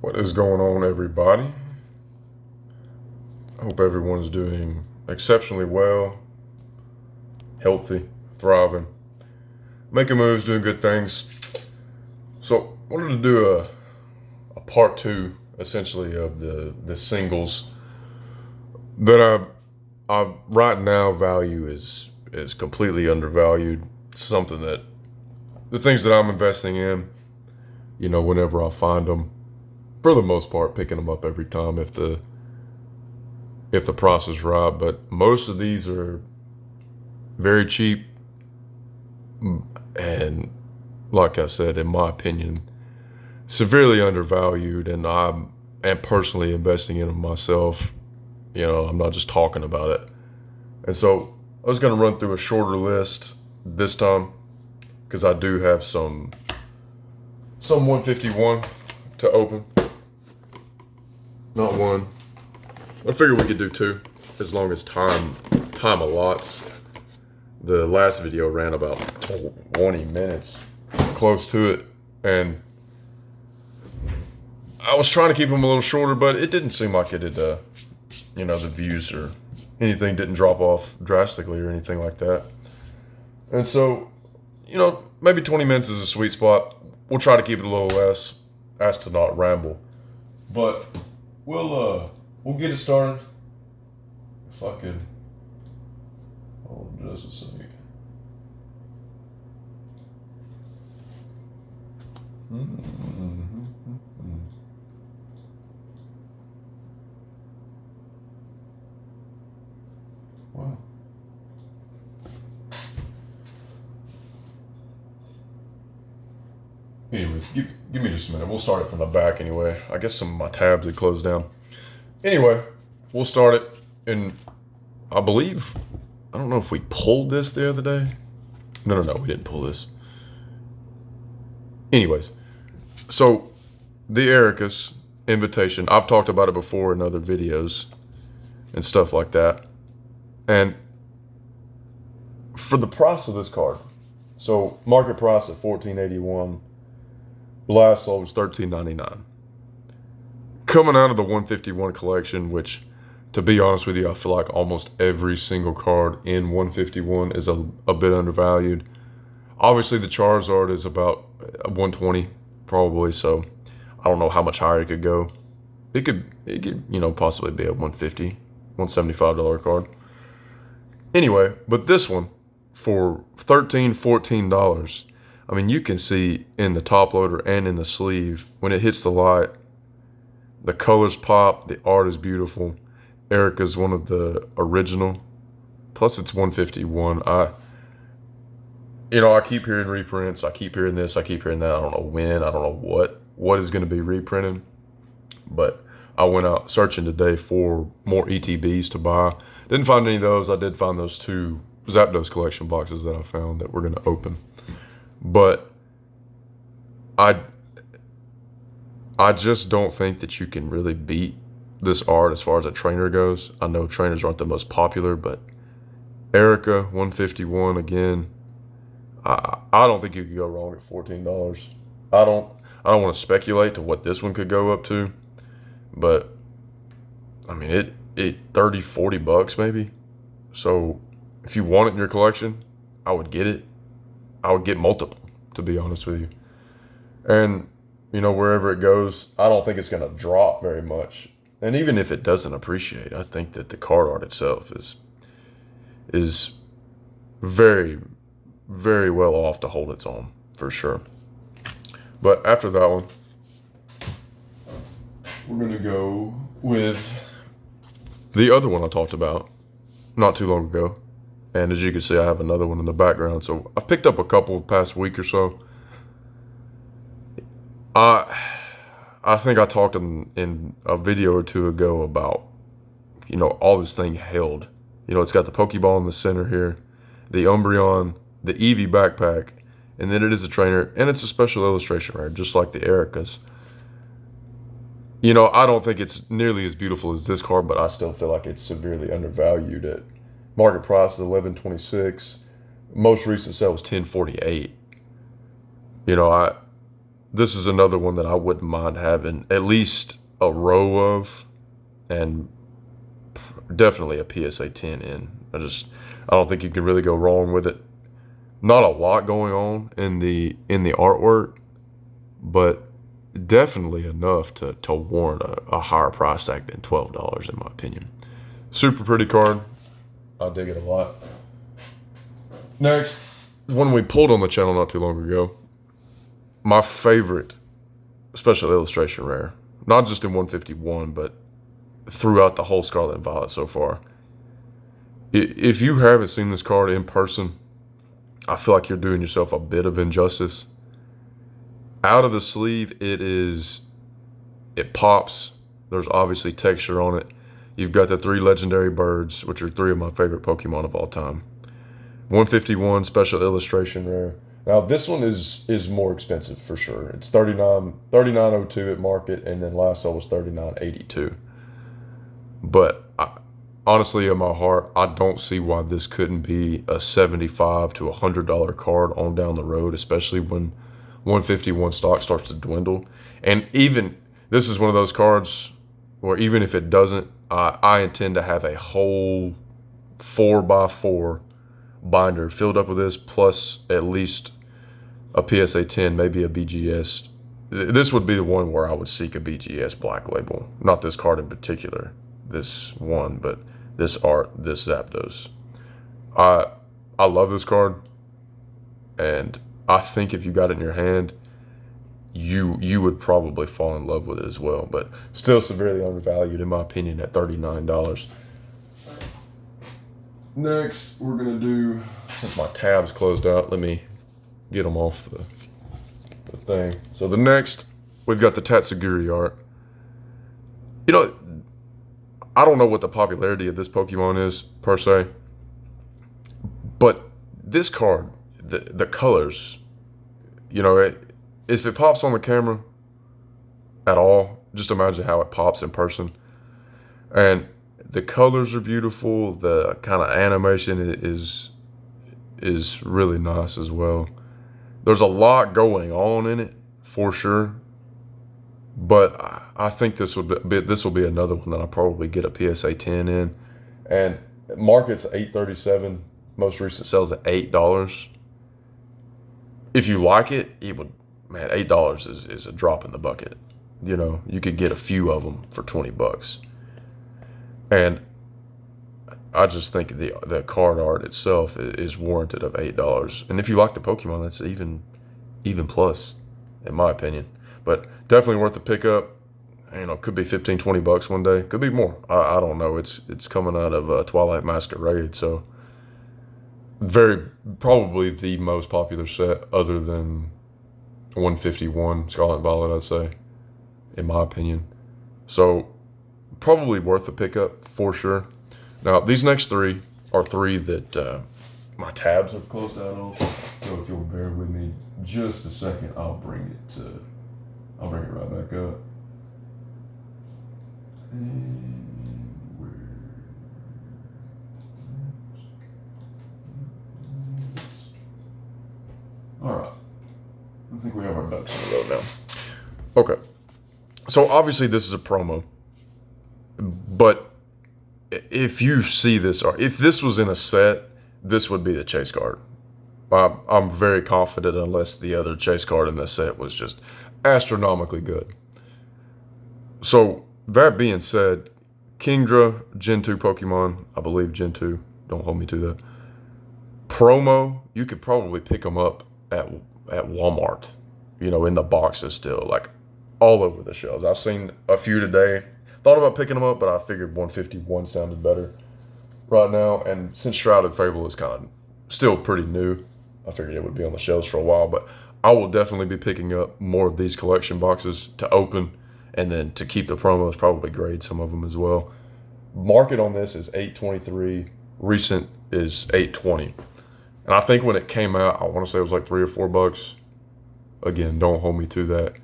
What is going on, everybody? I hope everyone's doing exceptionally well, healthy, thriving, making moves, doing good things. So, I wanted to do a part two, essentially, of the singles that I right now value is completely undervalued. Something that the things that I'm investing in, whenever I find them, for the most part, picking them up every time if the price is right. But most of these are very cheap, and like I said, in my opinion, severely undervalued. And am personally investing in them myself. I'm not just talking about it. And so I was going to run through a shorter list this time because I do have some 151 to open. Not one. I figured we could do two as long as time allots. The last video ran about 20 minutes, close to it, and I was trying to keep them a little shorter, but it didn't seem like it had, the views or anything didn't drop off drastically or anything like that. And so, maybe 20 minutes is a sweet spot. We'll try to keep it a little less, as to not ramble. But we'll get it started. If I could, hold on just a second. Wow. Anyways, give me just a minute. We'll start it from the back anyway. I guess some of my tabs had closed down. Anyway, we'll start it. And I believe, I don't know if we pulled this the other day. No, we didn't pull this. Anyways, so the Ericus invitation, I've talked about it before in other videos and stuff like that. And for the price of this card, so market price at $14.81, last sold was $13.99. Coming out of the 151 collection, which, to be honest with you, I feel like almost every single card in 151 is a bit undervalued. Obviously, the Charizard is about 120, probably, so I don't know how much higher it could go. It could possibly be a 150, $175 card. Anyway, but this one, for $13, $14, I mean, you can see in the top loader and in the sleeve, when it hits the light, the colors pop, the art is beautiful. Erica is one of the original. Plus, it's 151. I keep hearing reprints. I keep hearing this. I keep hearing that. I don't know when. I don't know what is going to be reprinted. But I went out searching today for more ETBs to buy. Didn't find any of those. I did find those two Zapdos collection boxes that I found that we're going to open. But I just don't think that you can really beat this art as far as a trainer goes. I know trainers aren't the most popular, but Erica 151 again. I don't think you could go wrong at $14. I don't want to speculate to what this one could go up to, but I mean it 30, 40 bucks maybe. So if you want it in your collection, I would get it. I would get multiple, to be honest with you. And wherever it goes, I don't think it's going to drop very much. And even if it doesn't appreciate, I think that the card art itself is very, very well off to hold its own, for sure. But after that one, we're going to go with the other one I talked about not too long ago. And as you can see, I have another one in the background. So I've picked up a couple the past week or so. I think I talked in a video or two ago about, all this thing held. It's got the Pokeball in the center here, the Umbreon, the Eevee backpack, and then it is a trainer, and it's a special illustration rare, just like the Ericas. I don't think it's nearly as beautiful as this card, but I still feel like it's severely undervalued at market price is $11.26. Most recent sale was $10.48. this is another one that I wouldn't mind having at least a row of, and definitely a PSA 10 in. I don't think you can really go wrong with it. Not a lot going on in the artwork, but definitely enough to warrant a higher price tag than $12 in my opinion. Super pretty card. I dig it a lot. Next, one we pulled on the channel not too long ago. My favorite special illustration rare, not just in 151, but throughout the whole Scarlet and Violet so far. If you haven't seen this card in person, I feel like you're doing yourself a bit of injustice. Out of the sleeve, it pops. There's obviously texture on it. You've got the 3 legendary birds, which are 3 of my favorite Pokemon of all time. 151 special illustration rare. Now this one is more expensive for sure. It's $39.02 at market, and then last sold was $39.82. But honestly, in my heart, I don't see why this couldn't be a $75 to $100 card on down the road, especially when 151 stock starts to dwindle. And even this is one of those cards where even if it doesn't, I intend to have a whole 4x4 binder filled up with this, plus at least a PSA 10, maybe a BGS. This would be the one where I would seek a BGS black label. Not this card in particular, this one, but this Zapdos. I love this card, and I think if you got it in your hand, you would probably fall in love with it as well. But still severely undervalued in my opinion at $39. Next, we're gonna do, since my tab's closed out, let me get them off the thing. So the next, we've got the Tatsugiri art. You know, I don't know what the popularity of this Pokemon is per se, but this card, the colors, you know, if it pops on the camera at all, just imagine how it pops in person. And the colors are beautiful. The kind of animation is really nice as well. There's a lot going on in it for sure, but I think this will be another one that I'll probably get a PSA 10 in. And market's $8.37. Most recent sales at $8. If you like it, man, $8 is a drop in the bucket. You know, you could get a few of them for $20. And I just think the card art itself is warranted of $8. And if you like the Pokemon, that's even plus, in my opinion. But definitely worth the pickup. You know, could be $15-20 one day. Could be more. I don't know. It's coming out of Twilight Masquerade, so probably the most popular set other than 151 Scarlet and Violet, I'd say, in my opinion. So probably worth the pickup for sure. Now these next 3 are 3 that my tabs have closed out on. So if you'll bear with me just a second, I'll bring it right back up. All right. I think we have our ducks in a row now. Okay. So obviously this is a promo, but if you see this, or if this was in a set, this would be the chase card. I'm very confident, unless the other chase card in this set was just astronomically good. So that being said, Kingdra, Gen 2 Pokemon, I believe Gen 2, don't hold me to that. Promo, you could probably pick them up at Walmart, you know, in the boxes still, like all over the shelves. I've seen a few today. Thought about picking them up, but I figured 151 sounded better right now. And since Shrouded Fable is kind of still pretty new, I figured it would be on the shelves for a while. But I will definitely be picking up more of these collection boxes to open, and then to keep the promos, probably grade some of them as well. Market on this is $8.23. Recent is $8.20. And I think when it came out, I want to say it was like $3 or $4. Again, don't hold me to that.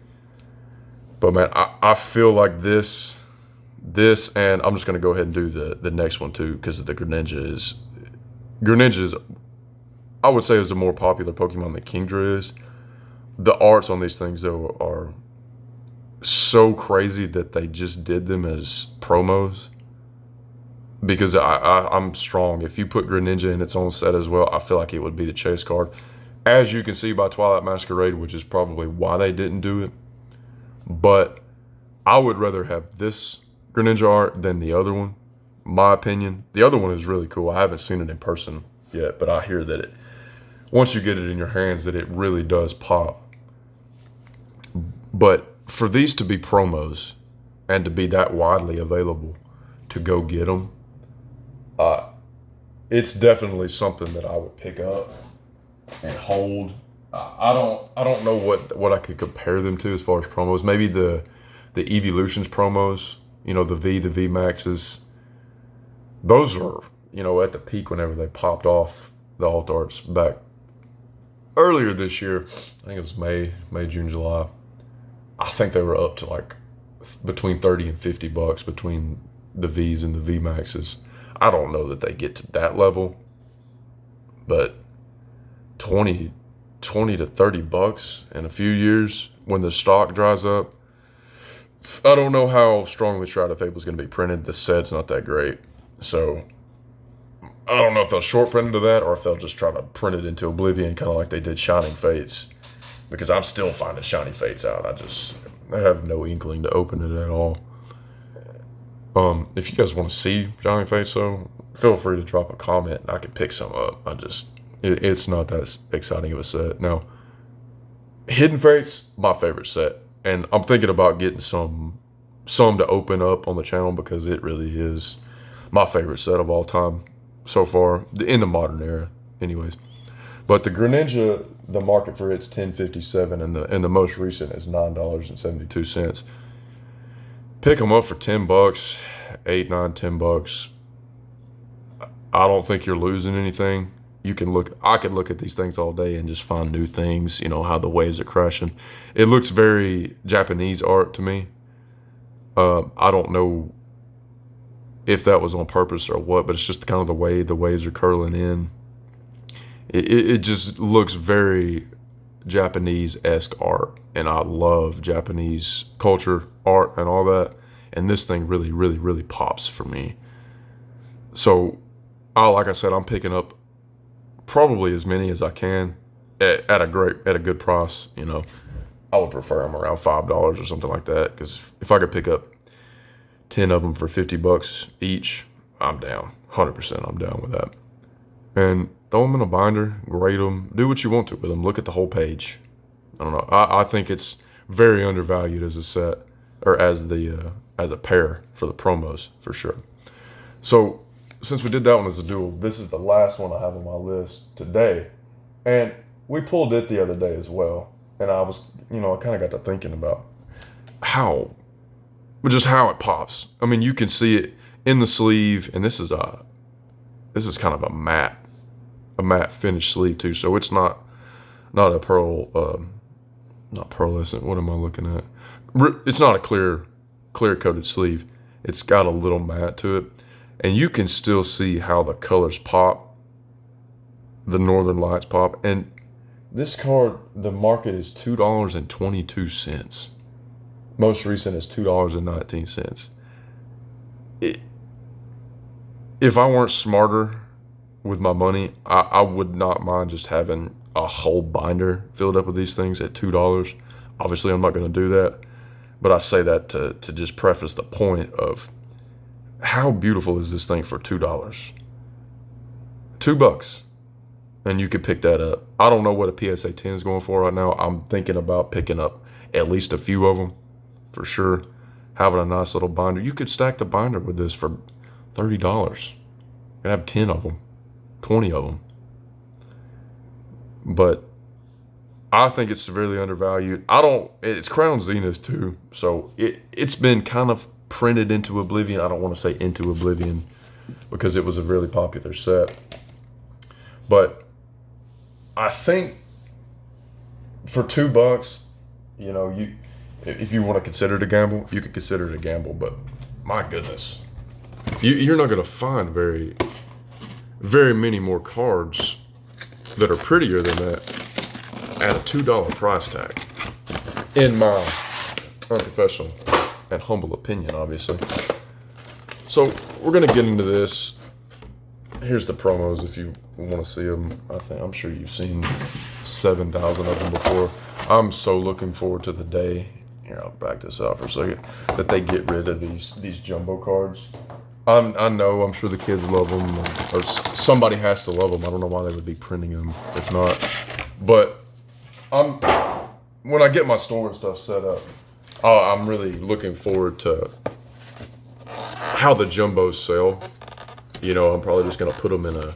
But man, I feel like this, and I'm just going to go ahead and do the next one too, because the Greninja is, I would say, is a more popular Pokemon than Kingdra is. The arts on these things though are so crazy that they just did them as promos. Because I'm strong. If you put Greninja in its own set as well, I feel like it would be the chase card. As you can see by Twilight Masquerade, which is probably why they didn't do it. But I would rather have this Greninja art than the other one. My opinion. The other one is really cool. I haven't seen it in person yet, but I hear that it, once you get it in your hands, that it really does pop. But for these to be promos and to be that widely available to go get them, it's definitely something that I would pick up and hold. I don't know what I could compare them to as far as promos. Maybe the Evolutions promos, the V Maxes. Those were, at the peak whenever they popped off the alt arts back earlier this year. I think it was May, June, July. I think they were up to like between 30 and $50 between the V's and the V Maxes. I don't know that they get to that level, but 20 to $30 in a few years when the stock dries up. I don't know how strongly Shroud of Fable is going to be printed. The set's not that great, so I don't know if they'll short print into that or if they'll just try to print it into oblivion, kind of like they did Shining Fates, because I'm still finding Shiny Fates out. I have no inkling to open it at all. If you guys want to see Shining Fates, though, feel free to drop a comment and I can pick some up. It's not that exciting of a set. Now, Hidden Fates, my favorite set. And I'm thinking about getting some to open up on the channel because it really is my favorite set of all time so far, in the modern era anyways. But the Greninja, the market for it's $10.57 and the most recent is $9.72. Pick them up for $10, $8, $9, $10. I don't think you're losing anything. I could look at these things all day and just find new things, how the waves are crashing. It looks very Japanese art to me. I don't know if that was on purpose or what, but it's just kind of the way the waves are curling in. It just looks very Japanese-esque art, and I love Japanese culture, art, and all that. And this thing really, really, really pops for me. So, like I said, I'm picking up probably as many as I can at a good price. I would prefer them around $5 or something like that, because if I could pick up 10 of them for $50 each, I'm down. 100% I'm down with that. And throw them in a binder, grade them, do what you want to with them. Look at the whole page. I don't know. I think it's very undervalued as a set, or as a pair for the promos, for sure. So since we did that one as a duel, this is the last one I have on my list today. And we pulled it the other day as well. And I was, I kind of got to thinking about how it pops. I mean, you can see it in the sleeve, and this is kind of a matte finish sleeve too. So it's not a pearl, not pearlescent. What am I looking at? It's not a clear coated sleeve. It's got a little matte to it, and you can still see how the colors pop. The Northern Lights pop, and this card, the market is $2.22. Most recent is $2.19. If I weren't smarter with my money, I would not mind just having a whole binder filled up with these things at $2. Obviously, I'm not going to do that, but I say that to just preface the point of how beautiful is this thing for $2? $2. And you could pick that up. I don't know what a PSA 10 is going for right now. I'm thinking about picking up at least a few of them, for sure. Having a nice little binder. You could stack the binder with this for $30. You could have 10 of them, 20 of them. But I think it's severely undervalued. It's Crown Zenith too, so it's been kind of printed into oblivion. I don't want to say into oblivion because it was a really popular set. But I think for $2, if you want to consider it a gamble, you could consider it a gamble. But my goodness, you're not going to find very, very many more cards that are prettier than that. at a $2 price tag, in my unprofessional and humble opinion, obviously. So we're gonna get into this. Here's the promos if you want to see them. I'm sure you've seen 7,000 of them before. I'm so looking forward to the day. Here, I'll back this out for a second. That they get rid of these jumbo cards. I know. I'm sure the kids love them, or somebody has to love them. I don't know why they would be printing them if not. But when I get my store and stuff set up, I'm really looking forward to how the jumbos sell. You know, I'm probably just gonna put them in a,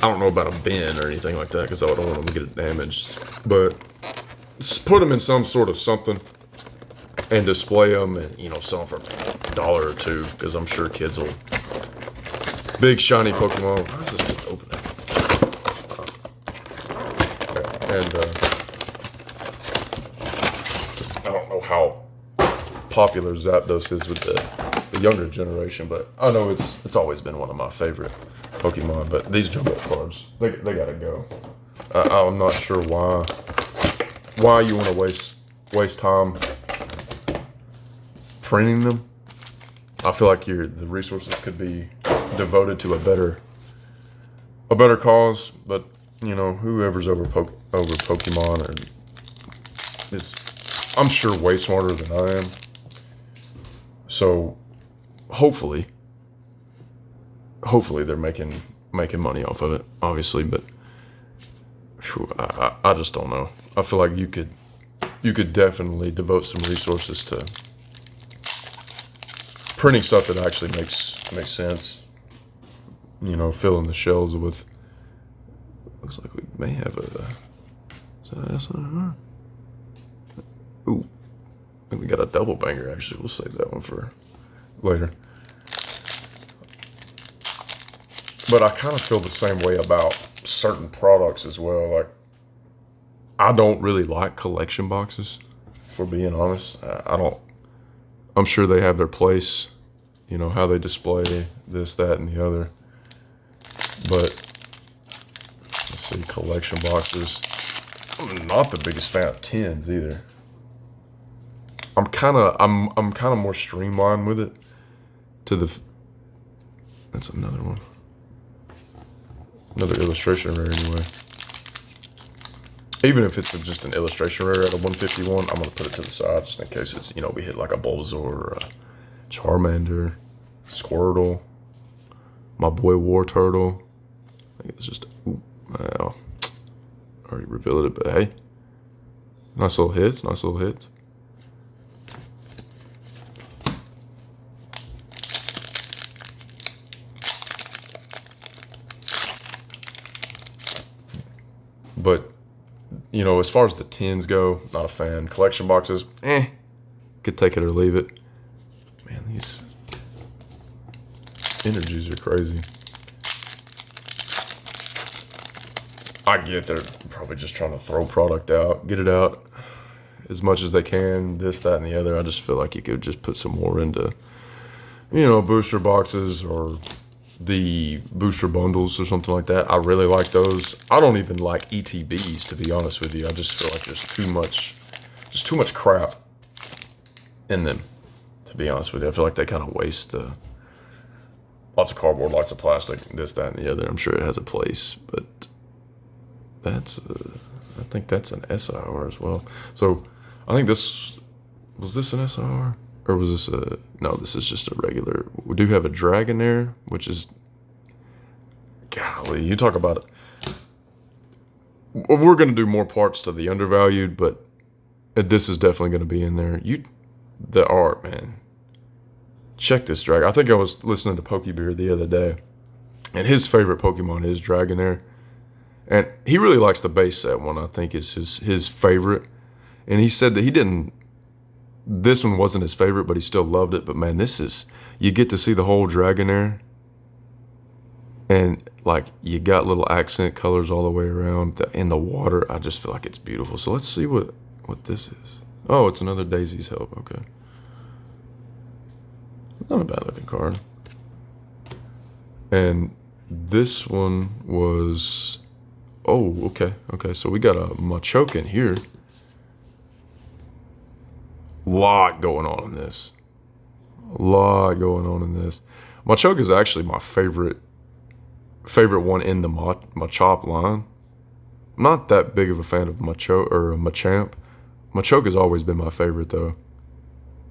I don't know about a bin or anything like that because I don't want them to get damaged. But just put them in some sort of something and display them, and you know, sell them for $1 or $2 because I'm sure kids will. Big shiny Pokemon. Why is this thing open? And I don't know how popular Zapdos is with the younger generation, but I know it's always been one of my favorite Pokemon. But these jumbo cards, they gotta go. I'm not sure why you want to waste time printing them. I feel like the resources could be devoted to a better cause. But you know, whoever's over Pokemon is, I'm sure, way smarter than I am. So hopefully they're making money off of it, obviously. But whew, I just don't know. I feel like you could definitely devote some resources to printing stuff that actually makes sense. You know, filling the shelves with. Looks like we may have a. Is that SR? Ooh, I think we got a double banger. Actually, we'll save that one for later. But I kind of feel the same way about certain products as well. Like, I don't really like collection boxes, for being honest. I don't. I'm sure they have their place, you know, how they display this, that, and the other. But let's see, collection boxes. I'm not the biggest fan of tins either. I'm kind of more streamlined with it. That's another one. Another illustration rare anyway. Even if it's just an illustration rare at a 151, I'm gonna put it to the side just in case it's, you know, we hit like a Bulbasaur or a Charmander, Squirtle, my boy War Turtle. I think it's just, ooh, well, already revealed it, but hey, nice little hits. But, you know, as far as the tins go, not a fan. Collection boxes, could take it or leave it. Man, these energies are crazy. I get they're probably just trying to throw product out, get it out as much as they can, this, that, and the other. I just feel like you could just put some more into, you know, booster boxes or the booster bundles or something like that. I really like those. I don't even like ETBs, to be honest with you. I just feel like there's too much crap in them, to be honest with you. I feel like they kind of waste lots of cardboard, lots of plastic, this, that, and the other. I'm sure it has a place, but I think that's an SIR as well. So I think was this an SIR? Or was this no, this is just a regular. We do have a Dragonair, which is, golly, you talk about it. We're going to do more parts to the Undervalued, but this is definitely going to be in there. The art, man. Check this Dragon. I think I was listening to Pokebeer the other day, and his favorite Pokemon is Dragonair. And he really likes the base set one, I think is his favorite. And he said that this one wasn't his favorite, but he still loved it. But man, you get to see the whole Dragonair. And like, you got little accent colors all the way around in the water. I just feel like it's beautiful. So let's see what this is. Oh, it's another Daisy's Help. Okay. Not a bad looking card. And this one was Oh, okay. Okay, so we got a Machoke in here. Lot going on in this. A lot going on in this. Machoke is actually my favorite one in the Machop line. I'm not that big of a fan of Machoke or Machamp. Machoke has always been my favorite though.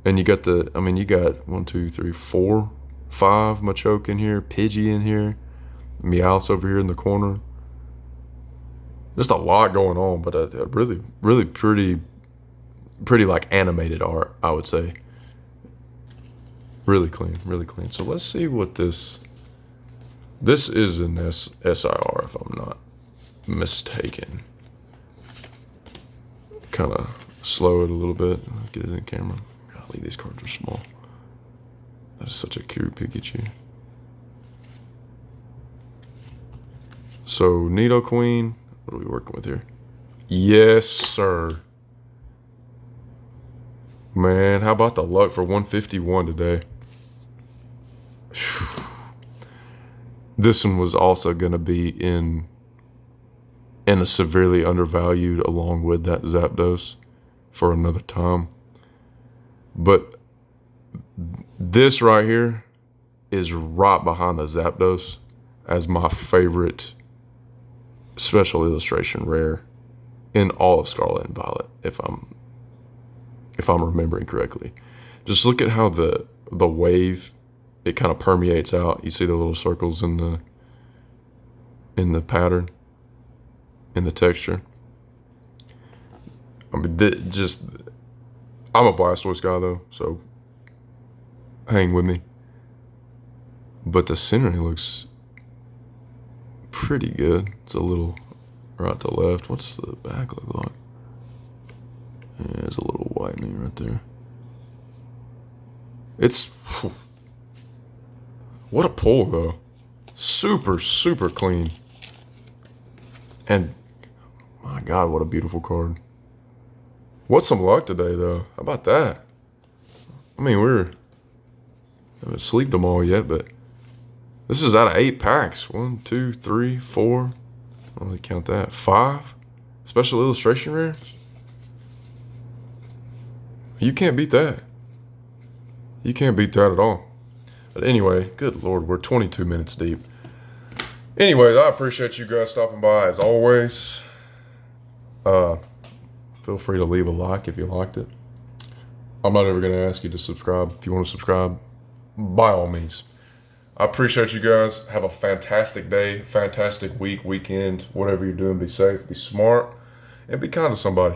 And you got you got 1, 2, 3, 4, 5 Machoke in here, Pidgey in here, Meowth over here in the corner. Just a lot going on, but a really, really pretty like animated art, I would say. Really clean, really clean. So let's see what this is an SIR if I'm not mistaken. Kind of slow it a little bit. Get it in camera. Golly, these cards are small. That is such a cute Pikachu. So Nidoqueen, what are we working with here? Yes, sir. Man, how about the luck for 151 today? This one was also going to be in a severely undervalued along with that Zapdos for another time. But this right here is right behind the Zapdos as my favorite special illustration rare in all of Scarlet and Violet, if I'm remembering correctly. Just look at how the wave, it kind of permeates out. You see the little circles in the pattern, in the texture. I mean, I'm a Blastoise guy though, so hang with me. But the centering looks pretty good. It's a little right to left. What does the back look like? Yeah, there's a little whitening right there. It's... What a pull, though. Super, super clean. And, my God, what a beautiful card. What's some luck today, though? How about that? I mean, I haven't sleeped them all yet, but this is out of 8 packs. 1, 2, 3, 4. I don't really count that. 5 special illustration rare. You can't beat that. You can't beat that at all. But anyway, good Lord, we're 22 minutes deep. Anyways, I appreciate you guys stopping by as always. Feel free to leave a like if you liked it. I'm not ever going to ask you to subscribe. If you want to subscribe, by all means. I appreciate you guys. Have a fantastic day, fantastic week, weekend, whatever you're doing. Be safe, be smart, and be kind to somebody.